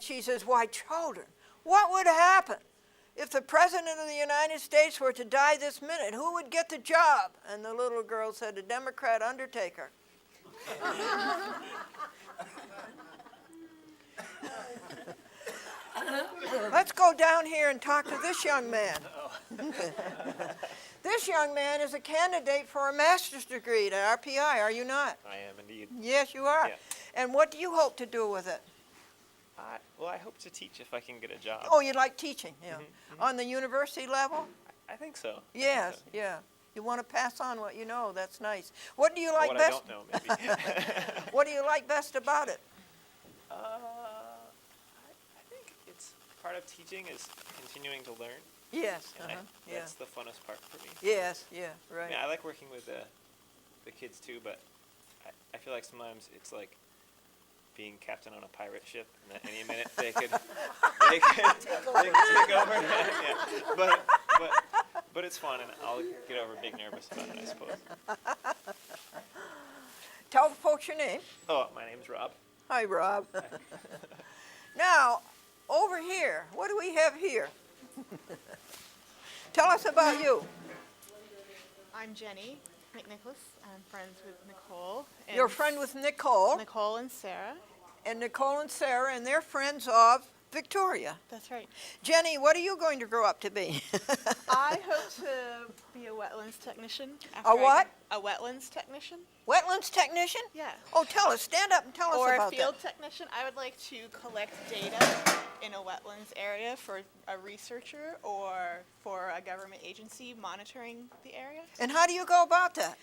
She says, why, children, what would happen if the President of the United States were to die this minute? Who would get the job? And the little girl said, a Democrat undertaker. Let's go down here and talk to this young man. This young man is a candidate for a master's degree at RPI, are you not? I am indeed. Yes, you are. Yeah. And what do you hope to do with it? Well, I hope to teach if I can get a job. Oh, you like teaching, yeah. On the university level? I think so. Yes, yeah. You want to pass on what you know, that's nice. What do you like what best? I don't know, maybe. What do you like best about it? I think it's part of teaching is continuing to learn. Yes, And yeah. that's the funnest part for me. Yes, yeah, right. Yeah, I like working with the kids too, but I feel like sometimes it's like being captain on a pirate ship, and at any minute they could take over. Yeah. But it's fun, and I'll get over being nervous about it, I suppose. Tell the folks your name. Oh, my name's Rob. Hi, Rob. Now, over here, what do we have here? Tell us about you. I'm Jenny McNicholas. I'm friends with Nicole. And You're a friend with Nicole. Nicole and Sarah. And Nicole and Sarah, and they're friends of Victoria. That's right. Jenny, what are you going to grow up to be? I hope to be a wetlands technician. A what? A wetlands technician. Wetlands technician? Yeah. Oh, tell us. Stand up and tell us Or about a field that. technician. I would like to collect data in a wetlands area for a researcher or for a government agency monitoring the area. And how do you go about that?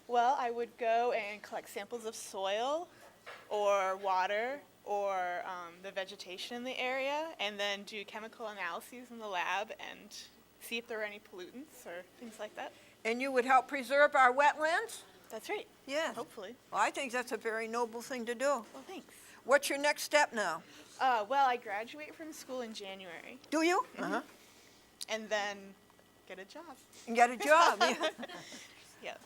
Well, I would go and collect samples of soil or water or the vegetation in the area, and then do chemical analyses in the lab and see if there are any pollutants or things like that. And you would help preserve our wetlands? That's right. Yes. Hopefully. Well, I think that's a very noble thing to do. Well, thanks. What's your next step now? Well, I graduate from school in January, Do you? and then get a job. And get a job. Yeah. Yeah.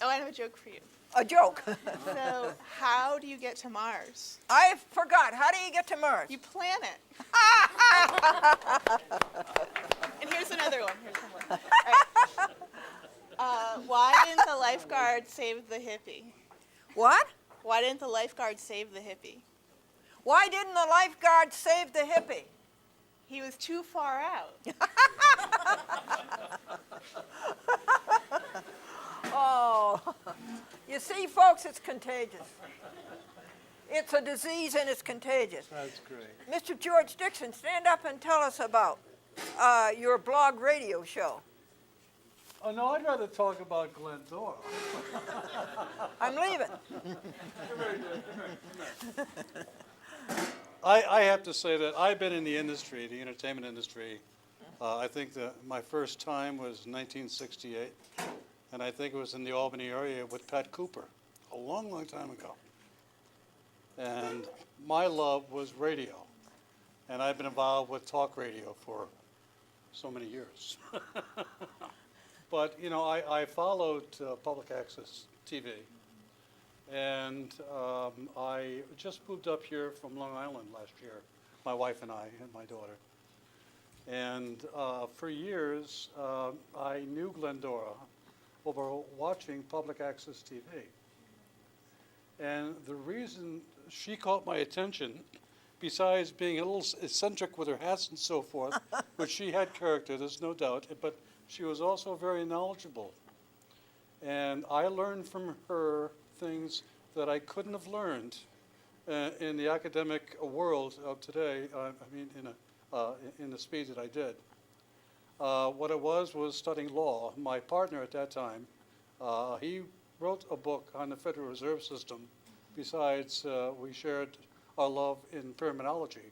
Oh, I have a joke for you. A joke. So, how do you get to Mars? I forgot. How do you get to Mars? You plan it. And here's another one. All right. Why didn't the lifeguard save the hippie? What? Why didn't the lifeguard save the hippie? Why didn't the lifeguard save the hippie? He was too far out. Oh, you see, folks, it's contagious. It's a disease and it's contagious. That's great. Mr. George Dixon, stand up and tell us about your blog radio show. Oh, no, I'd rather talk about Glendora. I'm leaving. I have to say that I've been in the industry, the entertainment industry. I think that my first time was 1968, and I think it was in the Albany area with Pat Cooper, a long, long time ago. And my love was radio, and I've been involved with talk radio for so many years. But, you know, I followed public access TV, and I just moved up here from Long Island last year, my wife and I and my daughter. And for years, I knew Glendora over watching public access TV. And the reason she caught my attention, besides being a little eccentric with her hats and so forth, which she had character, there's no doubt, but she was also very knowledgeable. And I learned from her things that I couldn't have learned in the academic world of today, in the speed that I did. What it was studying law. My partner at that time, he wrote a book on the Federal Reserve System. Besides, we shared our love in terminology.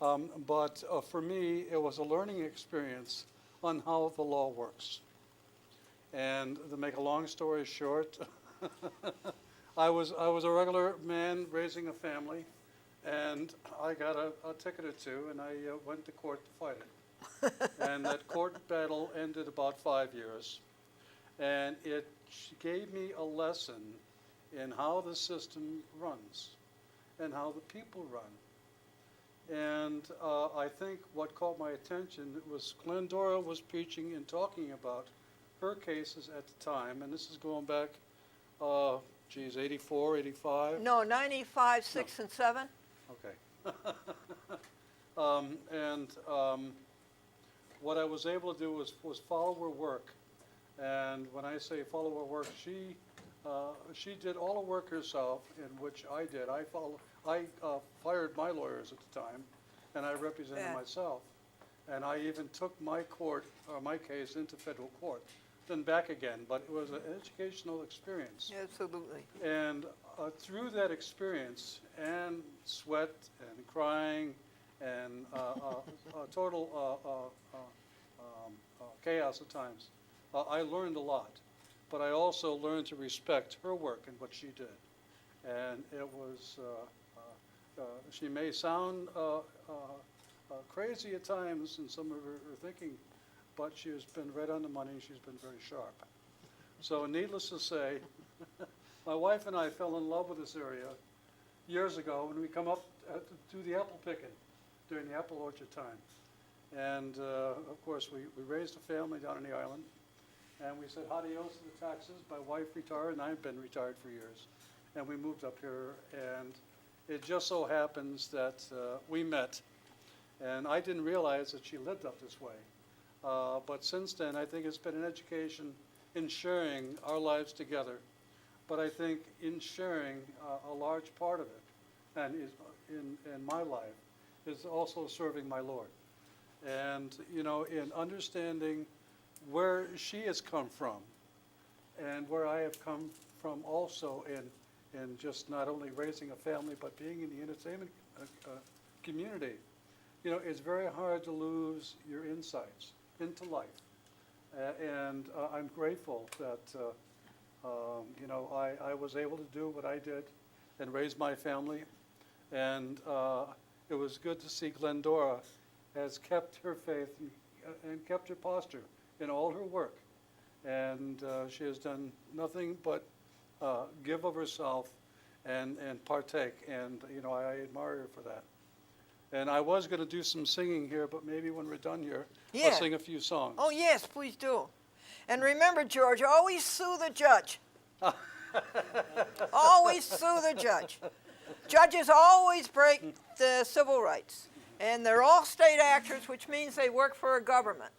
But for me, it was a learning experience on how the law works. And to make a long story short, I was a regular man raising a family, and I got a ticket or two, and I went to court to fight it. And that court battle ended about 5 years, and it gave me a lesson in how the system runs and how the people run. And I think what caught my attention was Glendora was preaching and talking about her cases at the time, and this is going back, 84, 85? No, 95, 6, and 7. Okay. What I was able to do was follow her work. And when I say follow her work, she did all the work herself, in which I did. I fired my lawyers at the time, and I represented Yeah. myself. And I even took my case into federal court, then back again. But it was an educational experience. Absolutely. And through that experience, and sweat and crying and total chaos at times, I learned a lot. But I also learned to respect her work and what she did. And it was, she may sound crazy at times in some of her thinking, but she has been right on the money. She's been very sharp. So needless to say, my wife and I fell in love with this area years ago when we come up to the apple picking during the apple orchard time. And of course, we raised a family down on the island. And we said adios to the taxes. My wife retired, and I've been retired for years. And we moved up here, and it just so happens that we met. And I didn't realize that she lived up this way. But since then, I think it's been an education in sharing our lives together. But I think in sharing a large part of it, and in my life, is also serving my Lord. And, you know, in understanding where she has come from and where I have come from also in just not only raising a family but being in the entertainment community. You know, it's very hard to lose your insights into life. And I'm grateful that, you know, I was able to do what I did and raise my family. And it was good to see Glendora has kept her faith and kept her posture in all her work, and she has done nothing but give of herself and partake, and you know, I admire her for that. And I was going to do some singing here, but maybe when we're done here, Yeah. I'll sing a few songs. Oh, yes, please do. And remember, George, always sue the judge. Always sue the judge. Judges always break the civil rights, and they're all state actors, which means they work for a government.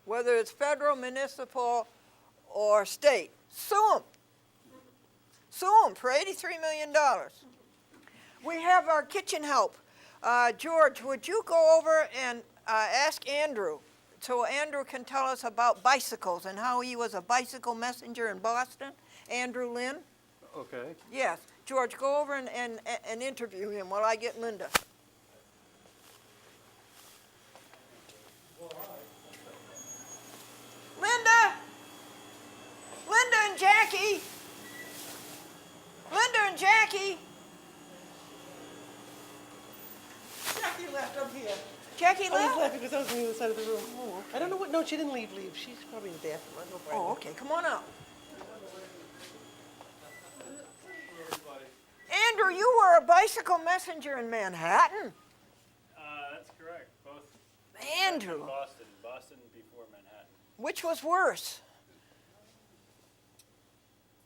Whether it's federal, municipal, or state, sue them. Sue them for $83 million. We have our kitchen help. George, would you go over and ask Andrew, so Andrew can tell us about bicycles and how he was a bicycle messenger in Boston? Andrew Lynn? Okay. Yes. George, go over and interview him while I get Linda. Linda and Jackie. Linda and Jackie. Jackie left up here. Jackie I was left? laughing because I was on the other side of the room. Oh, I don't know what. No, she didn't leave. She's probably in the bathroom. I'll go find Oh, her. okay. Come on up. Andrew, you were a bicycle messenger in Manhattan. That's correct. Both Andrew, Boston before Manhattan. which was worse?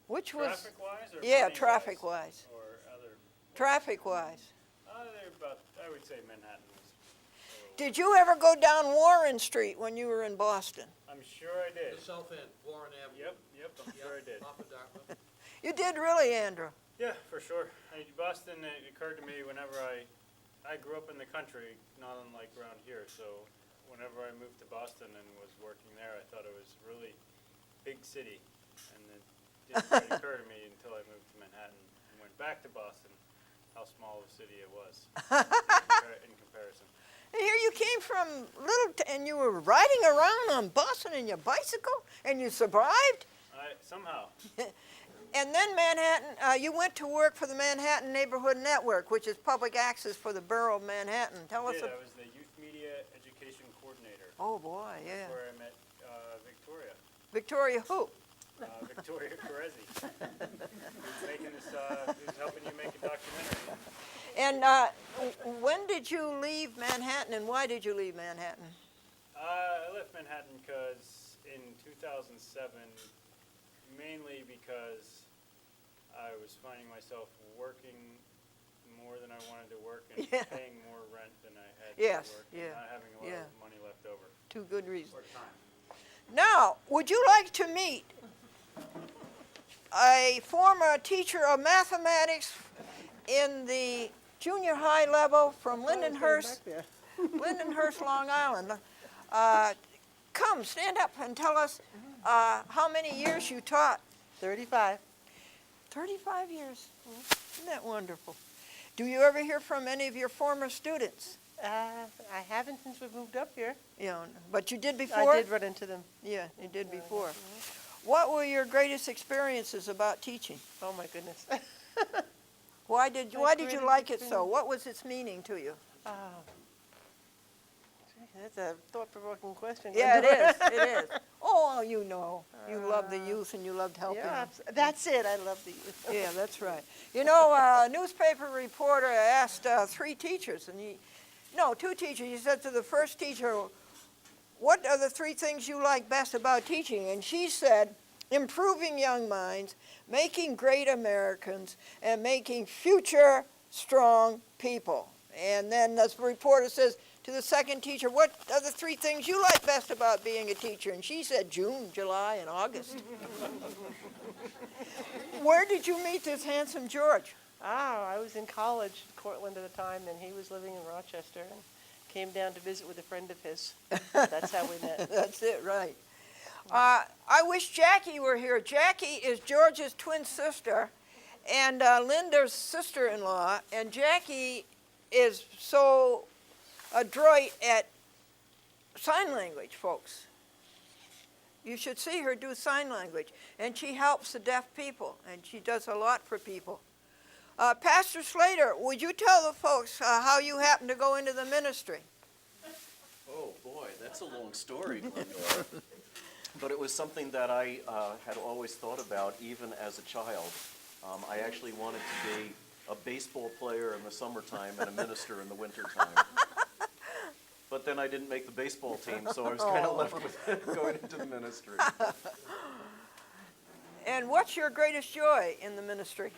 Which was? Traffic-wise or Yeah, money-wise? traffic-wise. Or other? Traffic-wise. They're about. I would say Manhattan was. A little, Did you ever go down Warren Street when you were in Boston? I'm sure I did. The south end, Warren Avenue. Yep. I'm sure I did. Off of Dartmouth. You did really, Andrew. Yeah, for sure. Boston. It occurred to me whenever I grew up in the country, not unlike around here. So whenever I moved to Boston and was working there, I thought it was really big city, and it didn't quite occur to me until I moved to Manhattan and went back to Boston, how small of a city it was in comparison. And here you came from and you were riding around on Boston in your bicycle, and you survived? Somehow. And then Manhattan, you went to work for the Manhattan Neighborhood Network, which is public access for the borough of Manhattan. Tell us. I was the youth media education coordinator. Oh boy, yeah. That's where I met Victoria. Victoria who? Victoria Carezzi. Who's making this, who's helping you make a documentary. And when did you leave Manhattan, and why did you leave Manhattan? I left Manhattan because in 2007, mainly because I was finding myself working more than I wanted to work and Yeah. paying more rent than I had Yes, to work yeah, and not having a lot yeah. of money left over. Two good reasons. Or time. Now, would you like to meet a former teacher of mathematics in the junior high level from Lindenhurst, Back there. Lindenhurst, Long Island? Come, stand up and tell us how many years you taught. 35. 35 years. Isn't that wonderful? Do you ever hear from any of your former students? I haven't since we moved up here. Yeah, but you did before? I did run into them. Yeah, you did before. What were your greatest experiences about teaching? Oh my goodness. Why did you greatest like it so? experience? What was its meaning to you? Gee, that's a thought-provoking question. Yeah, it Glendora. is. It is. Oh, you know, you love the youth and you loved helping Yeah, them. that's it. I love the youth. Yeah, that's right. You know, a newspaper reporter asked two teachers. He said to the first teacher, "What are the three things you like best about teaching?" And she said, "Improving young minds, making great Americans, and making future strong people." And then the reporter says to the second teacher, "What are the three things you like best about being a teacher?" And she said, "June, July, and August." Where did you meet this handsome George? I was in college, Cortland at the time, and he was living in Rochester and came down to visit with a friend of his. That's how we met. That's it, right. I wish Jackie were here. Jackie is George's twin sister and Linda's sister-in-law, and Jackie is so adroit at sign language, folks. You should see her do sign language, and she helps the deaf people, and she does a lot for people. Pastor Slater, would you tell the folks how you happened to go into the ministry? Oh, boy, that's a long story, Glendora. But it was something that I had always thought about even as a child. I actually wanted to be a baseball player in the summertime and a minister in the wintertime. But then I didn't make the baseball team, so I was kind of left with going into the ministry. And what's your greatest joy in the ministry?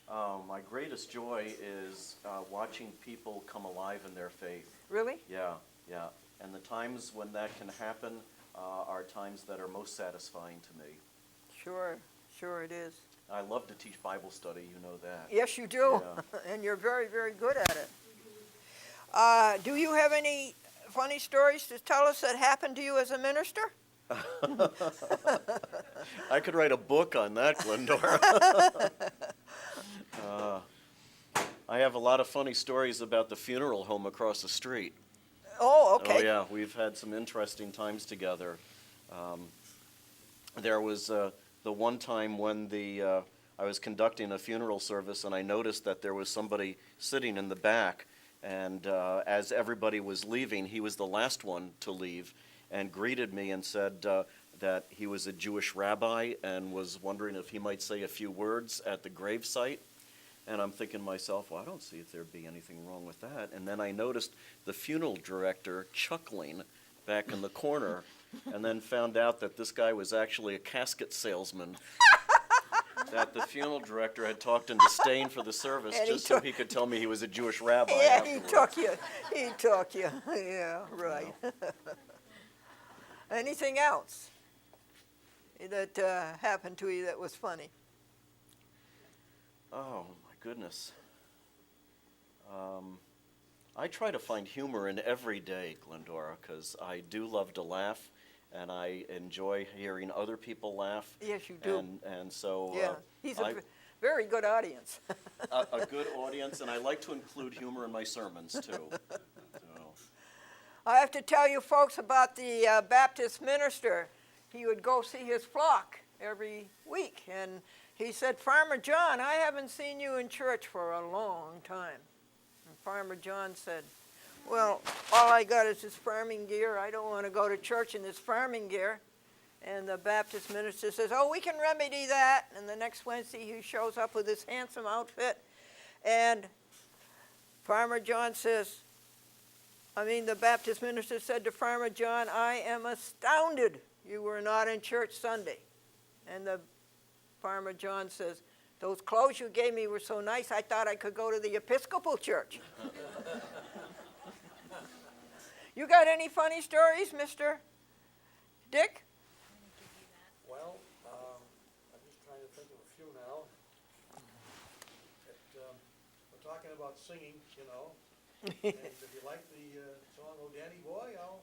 My greatest joy is watching people come alive in their faith. Really? Yeah, yeah. And the times when that can happen are times that are most satisfying to me. Sure it is. I love to teach Bible study, you know that. Yes, you do, Yeah. and you're very, very good at it. Do you have any funny stories to tell us that happened to you as a minister? I could write a book on that, Glendora. I have a lot of funny stories about the funeral home across the street. Oh, okay. Oh, yeah, we've had some interesting times together. There was the one time when I was conducting a funeral service, and I noticed that there was somebody sitting in the back, and as everybody was leaving, he was the last one to leave, and greeted me and said that he was a Jewish rabbi and was wondering if he might say a few words at the gravesite. And I'm thinking to myself, well, I don't see if there'd be anything wrong with that. And then I noticed the funeral director chuckling back in the corner, and then found out that this guy was actually a casket salesman that the funeral director had talked into staying for the service And he just so took- he could tell me he was a Jewish rabbi Yeah, afterwards. he took you. Yeah, right. Anything else that happened to you that was funny? Oh, my goodness. I try to find humor in every day, Glendora, because I do love to laugh, and I enjoy hearing other people laugh. Yes, you do. And so Yeah, he's a I- very good audience. a good audience, and I like to include humor in my sermons, too. So, I have to tell you folks about the Baptist minister. He would go see his flock every week, and he said, "Farmer John, I haven't seen you in church for a long time." And Farmer John said, "Well, all I got is this farming gear. I don't want to go to church in this farming gear." And the Baptist minister says, "Oh, we can remedy that." And the next Wednesday he shows up with this handsome outfit. And Farmer John says, the Baptist minister said to Farmer John, I am astounded you were not in church Sunday. And the Farmer John says, those clothes you gave me were so nice, I thought I could go to the Episcopal Church. You got any funny stories, Mr. Dick? Well, I'm just trying to think of a few now. We're talking about singing, you know. And if you like the song "Oh Danny Boy," I'll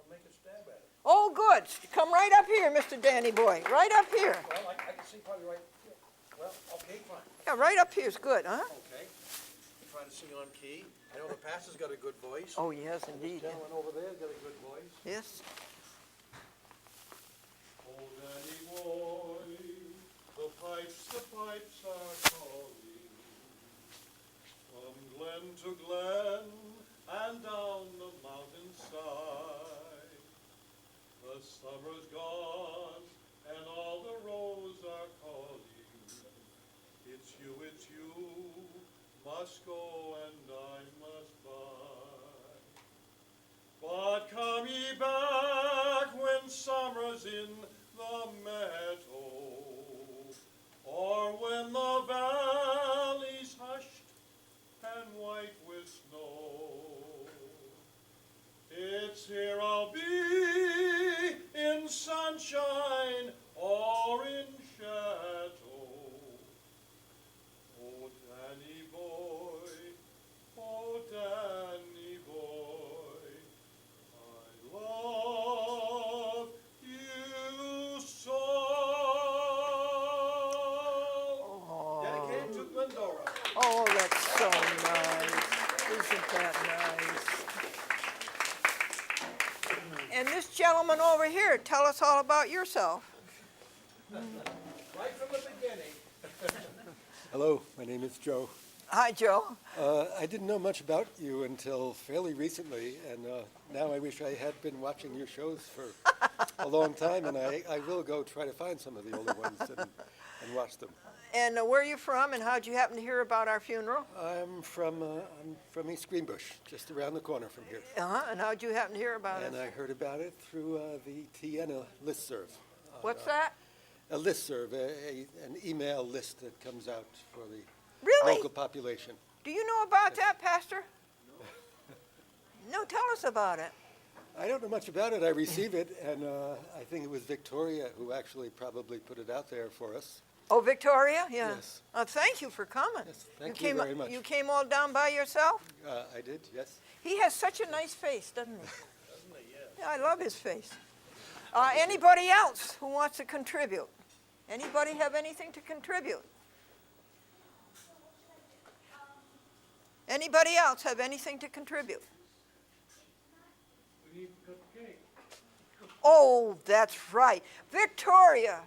make a stab at it. Oh, good. Come right up here, Mr. Danny Boy. Right up here. Well, I can sing probably right here. Well, okay, fine. Yeah, right up here is good, huh? Okay. Try to sing on key. I know the pastor's got a good voice. Oh, yes, indeed. This gentleman over there's got a good voice. Yes. Oh, Danny boy, the pipes are calling, from glen to glen and down the mountainside. The summer's gone and all the roads are calling. It's you, must go and I must buy. But come ye back when summer's in the meadow, or when the valley's hushed and white with snow. It's here I'll be in sunshine or in shadow. Oh, Danny boy, oh, Danny boy, I love you so. Dedicated to Glendora. Oh, that's so nice. Isn't that nice? And this gentleman over here, tell us all about yourself. Right from the beginning. Hello, my name is Joe. Hi, Joe. I didn't know much about you until fairly recently, and now I wish I had been watching your shows for a long time, and I will go try to find some of the older ones and watch them. And where are you from, and how'd you happen to hear about our funeral? I'm from East Greenbush, just around the corner from here, And how'd you happen to hear about and it? I heard about it through the Tiena listserv. What's that? A listserv, an email list that comes out for the Really? local population. Do you know about that, Pastor? No, tell us about it. I don't know much about it. I receive it, and I think it was Victoria who actually probably put it out there for us. Oh, Victoria? Yeah. Yes. Thank you for coming. Yes, thank you came, very much. You came all down by yourself? I did, yes. He has such a nice face, doesn't he? Yeah, I love his face. Anybody else who wants to contribute? Anybody have anything to contribute? Anybody else have anything to contribute? We need to cut the cake. Oh, that's right. Victoria.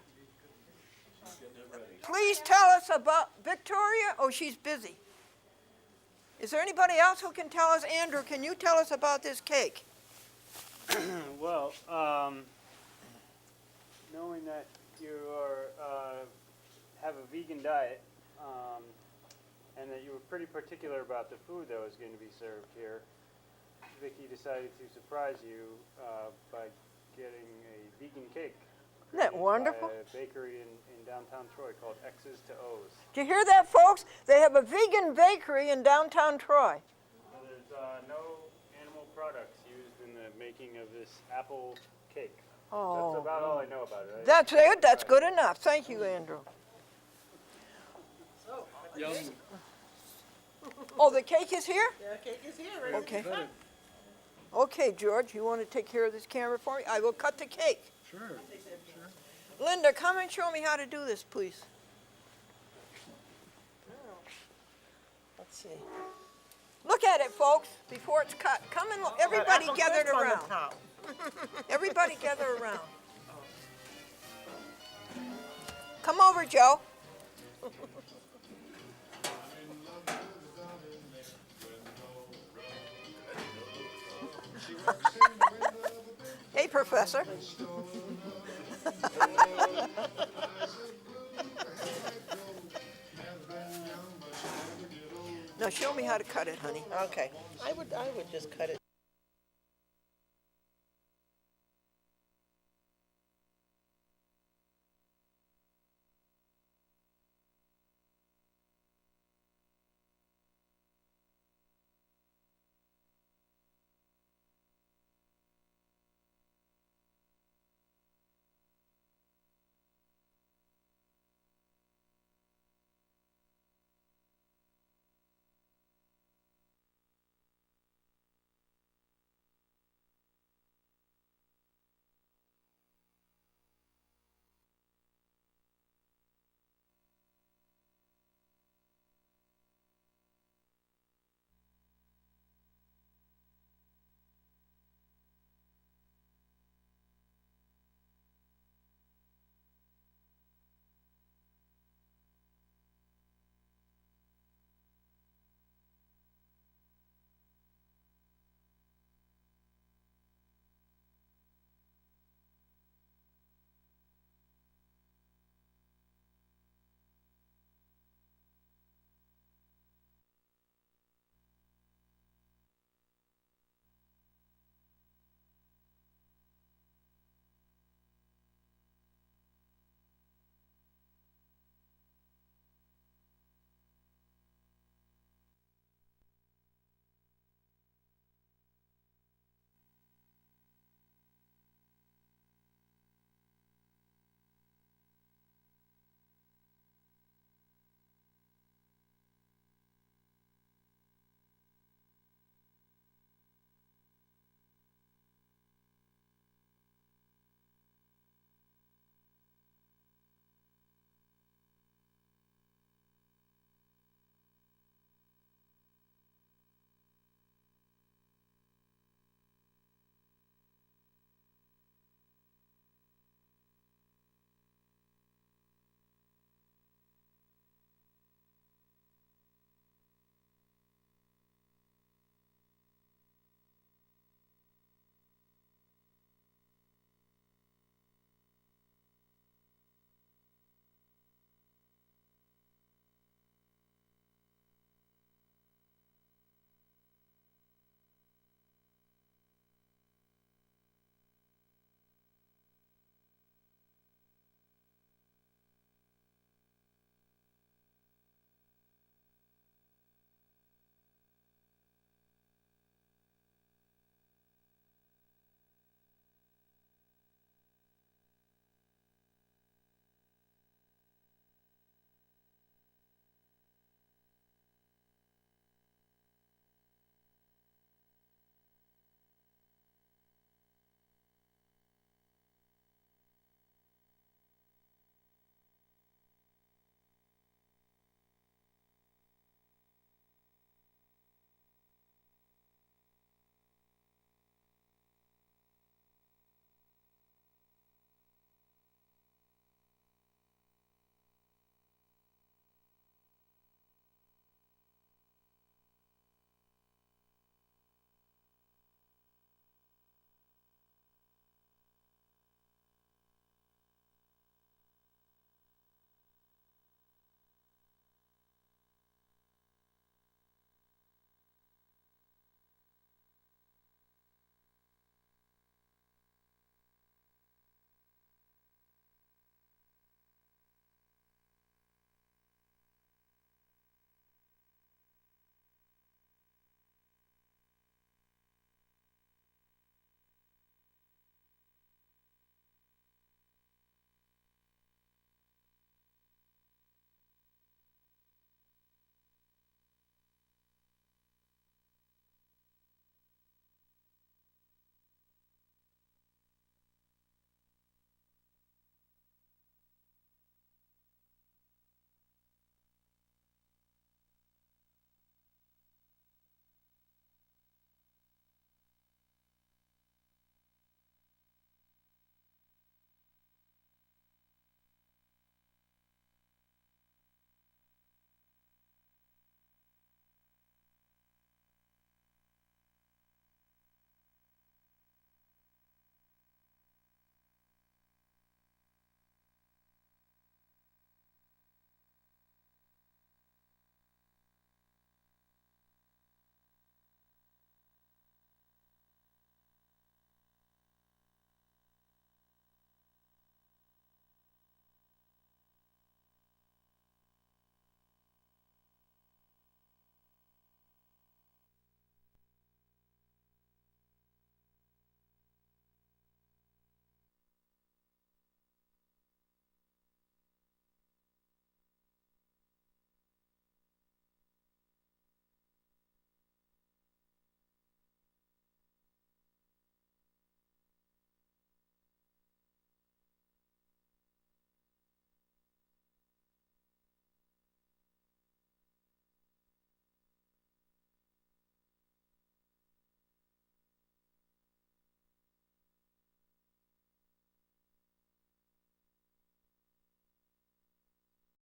Please tell us about Victoria. Oh, she's busy. Is there anybody else who can tell us? Andrew, can you tell us about this cake? Well, knowing that you have a vegan diet, and that you were pretty particular about the food that was going to be served here, Vicki decided to surprise you by getting a vegan cake. Isn't that created wonderful? By a bakery in downtown Troy called X's to O's. Did you hear that, folks? They have a vegan bakery in downtown Troy. So there's no animal products used in the making of this apple cake. Oh. That's about all I know about it. That's it. That's good enough. Thank you, Andrew. Oh, the cake is here? The cake is here, ready Okay. Okay, George, you want to take care of this camera for me? I will cut the cake. Sure. Linda, come and show me how to do this, please. Let's see. Look at it, folks, before it's cut. Come and look. Everybody Apple gathered crisp on the around. top. Everybody gather around. Come over, Joe. Hey, Professor. Now show me how to cut it, honey. Okay, I would just cut it